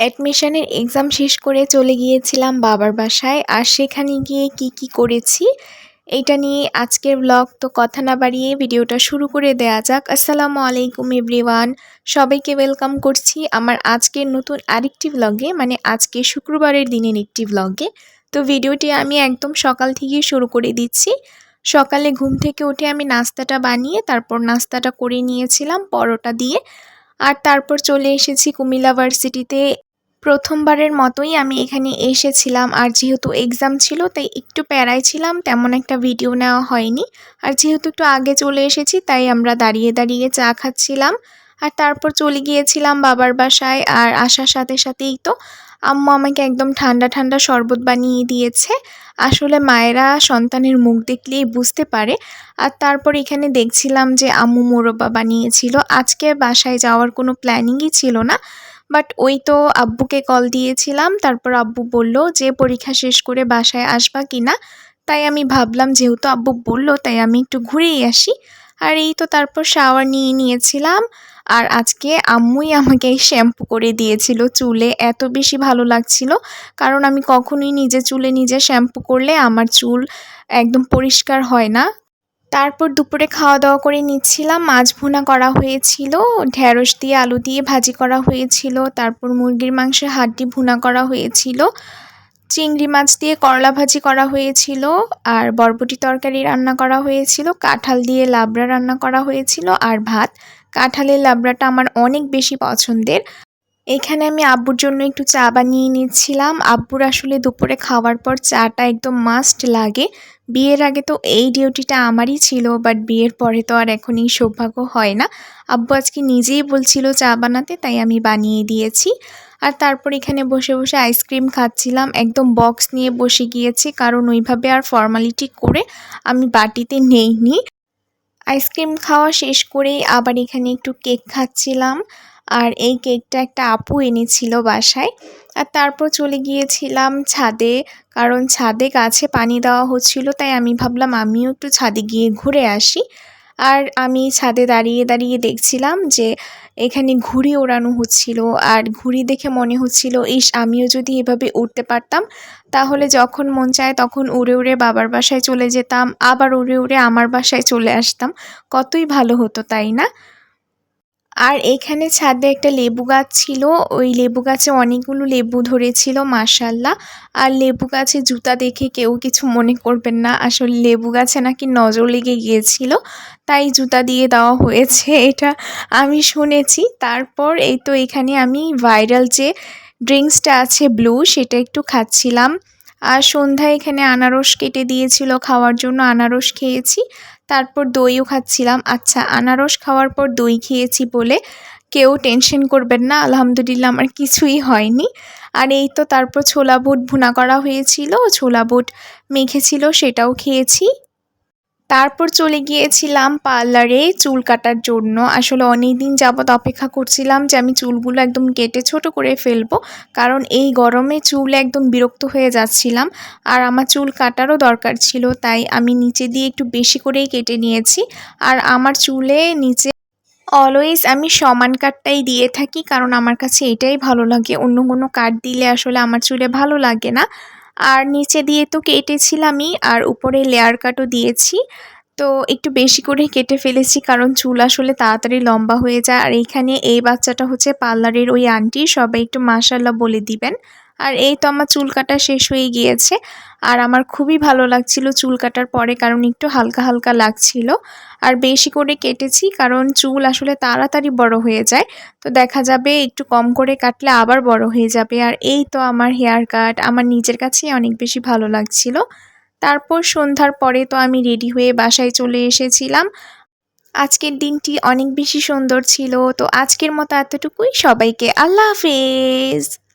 অ্যাডমিশনের এক্সাম শেষ করে চলে গিয়েছিলাম বাবার বাসায়। আর সেখানে গিয়ে কি করেছি এইটা নিয়ে আজকের ব্লগ। তো কথা না বাড়িয়ে ভিডিওটা শুরু করে দেয়া যাক। আসসালামু আলাইকুম এভরিওয়ান, সবাইকে ওয়েলকাম করছি আমার আজকের নতুন আরেকটি ব্লগে, মানে আজকে শুক্রবারের দিনের একটি ব্লগে। তো ভিডিওটি আমি একদম সকাল থেকেই শুরু করে দিচ্ছি। সকালে ঘুম থেকে উঠে আমি নাস্তাটা বানিয়ে তারপর নাস্তাটা করে নিয়েছিলাম পরোটা দিয়ে। আর তারপর চলে এসেছি কুমিল্লা ভার্সিটিতে। প্রথমবারের মতোই আমি এখানে এসেছিলাম, আর যেহেতু এক্সাম ছিল তাই একটু প্যারায় ছিলাম, তেমন একটা ভিডিও নেওয়া হয়নি। আর যেহেতু একটু আগে চলে এসেছি তাই আমরা দাঁড়িয়ে দাঁড়িয়ে চা খাচ্ছিলাম। আর তারপর চলে গিয়েছিলাম বাবার বাসায়। আর আসার সাথে সাথেই তো আম্মু আমাকে একদম ঠান্ডা ঠান্ডা শরবত বানিয়ে দিয়েছে। আসলে মায়েরা সন্তানের মুখ দেখলেই বুঝতে পারে। আর তারপর এখানে দেখছিলাম যে আম্মু মোরব্বা বানিয়েছিল। আজকে বাসায় যাওয়ার কোনো প্ল্যানিংই ছিল না, বাট ওই তো আব্বুকে কল দিয়েছিলাম, তারপর আব্বু বলল যে পরীক্ষা শেষ করে বাসায় আসবা কিনা। তাই আমি ভাবলাম যেহেতু আব্বু বলল তাই আমি একটু ঘুরেই আসি। আর এই তো তারপর শাওয়ার নিয়েছিলাম। আর আজকে আম্মুই আমাকে শ্যাম্পু করে দিয়েছিল চুলে, এত বেশি ভালো লাগছিল। কারণ আমি কখনোই নিজে চুলে নিজে শ্যাম্পু করলে আমার চুল একদম পরিষ্কার হয় না। তারপর দুপুরে খাওয়া দাওয়া করে নিচ্ছিলাম। মাছ ভুনা করা হয়েছিল, ঢ্যাঁড়স দিয়ে আলু দিয়ে ভাজি করা হয়েছিল, তারপর মুরগির মাংসের হাড্ডি ভুনা করা হয়েছিল, চিংড়ি মাছ দিয়ে করলা ভাজি করা হয়েছিল, আর বরবটি তরকারি রান্না করা হয়েছিল, কাঁঠাল দিয়ে লাবড়া রান্না করা হয়েছিল, আর ভাত। কাঁঠালের লাবড়াটা আমার অনেক বেশি পছন্দের। এখানে আমি আব্বুর জন্য একটু চা বানিয়ে নিচ্ছিলাম। আব্বুর আসলে দুপুরে খাওয়ার পর চাটা একদম মাস্ট লাগে। বিয়ের আগে তো এই ডিউটিটা আমারই ছিল, বাট বিয়ের পরে তো আর এখন এই সৌভাগ্য হয় না। আব্বু আজকে নিজেই বলছিল চা বানাতে, তাই আমি বানিয়ে দিয়েছি। আর তারপর এখানে বসে বসে আইসক্রিম খাচ্ছিলাম। একদম বক্স নিয়ে বসে গিয়েছি, কারণ ওইভাবে আর ফর্মালিটি করে আমি বাটিতে নেইনি। আইসক্রিম খাওয়া শেষ করেই আবার এখানে একটু কেক খাচ্ছিলাম। আর এই কেকটা একটা আপু এনেছিল বাসায়। আর তারপর চলে গিয়েছিলাম ছাদে, কারণ ছাদে গাছে পানি দেওয়া হচ্ছিল, তাই আমি ভাবলাম আমিও একটু ছাদে গিয়ে ঘুরে আসি। আর আমি ছাদে দাঁড়িয়ে দাঁড়িয়ে দেখছিলাম যে এখানে ঘুড়ি ওড়ানো হচ্ছিল। আর ঘুড়ি দেখে মনে হচ্ছিল ইস, আমিও যদি এভাবে উড়তে পারতাম তাহলে যখন মন চায় তখন উড়ে উড়ে বাবার বাসায় চলে যেতাম, আবার উড়ে উড়ে আমার বাসায় চলে আসতাম। কতই ভালো হতো, তাই না? আর এখানে ছাদে একটা লেবু গাছ ছিল, ওই লেবু গাছে অনেকগুলো লেবু ধরেছিল মাশাআল্লাহ। আর লেবু গাছে জুতা দেখে কেউ কিছু মনে করবেন না, আসলে লেবু গাছে নাকি নজর লেগে গিয়েছিল, তাই জুতা দিয়ে দেওয়া হয়েছে, এটা আমি শুনেছি। তারপর এই তো এখানে আমি ভাইরাল যে ড্রিঙ্কসটা আছে ব্লু, সেটা একটু খাচ্ছিলাম। আর সন্ধ্যায় এখানে আনারস কেটে দিয়েছিল খাওয়ার জন্য, আনারস খেয়েছি। তারপর দইও খাচ্ছিলাম। আচ্ছা, আনারস খাওয়ার পর দই খেয়েছি বলে কেউ টেনশন করবেন না, আলহামদুলিল্লাহ আমার কিছুই হয়নি। আর এই তো তারপর ছোলা বুট ভুনা করা হয়েছিল, ছোলা বুট মেখেছিল, সেটাও খেয়েছি। তারপর চলে গিয়েছিলাম পার্লারে চুল কাটার জন্য। আসলে অনেক দিন যাবৎ অপেক্ষা করছিলাম যে আমি চুলগুলো একদম কেটে ছোট করে ফেলবো, কারণ এই গরমে চুল একদম বিরক্ত হয়ে যাচ্ছিলাম। আর আমার চুল কাটারও দরকার ছিল, তাই আমি নিচে দিয়ে একটু বেশি করেই কেটে নিয়েছি। আর আমার চুলে নিচে অলওয়েজ আমি সমান কাটটাই দিয়ে থাকি, কারণ আমার কাছে এটাই ভালো লাগে, অন্য কোনো কাট দিলে আসলে আমার চুলে ভালো লাগে না। আর নিচে দিয়ে তো কেটেছিলামই, আর উপরে লেয়ার কাটও দিয়েছি। তো একটু বেশি করে কেটে ফেলেছি, কারণ চুল আসলে তাড়াতাড়ি লম্বা হয়ে যায়। আর এইখানে এই বাচ্চাটা হচ্ছে পার্লারের ওই আন্টি, সবাই একটু মাশাআল্লাহ বলে দিবেন। আর এই তো আমার চুল কাটা শেষ হয়ে গিয়েছে। আর আমার খুবই ভালো লাগছিল চুল কাটার পরে, কারণ একটু হালকা হালকা লাগছিল। আর বেশি করে কেটেছি কারণ চুল আসলে তাড়াতাড়ি বড় হয়ে যায়, তো দেখা যাবে একটু কম করে কাটলে আবার বড় হয়ে যাবে। আর এই তো আমার হেয়ার কাট আমার নিজের কাছেই অনেক বেশি ভালো লাগছিল। তারপর সন্ধ্যার পরে তো আমি রেডি হয়ে বাসায় চলে এসেছিলাম। আজকের দিনটি অনেক বেশি সুন্দর ছিল। তো আজকের মতো এতটুকুই, সবাইকে আল্লাহ হাফেজ।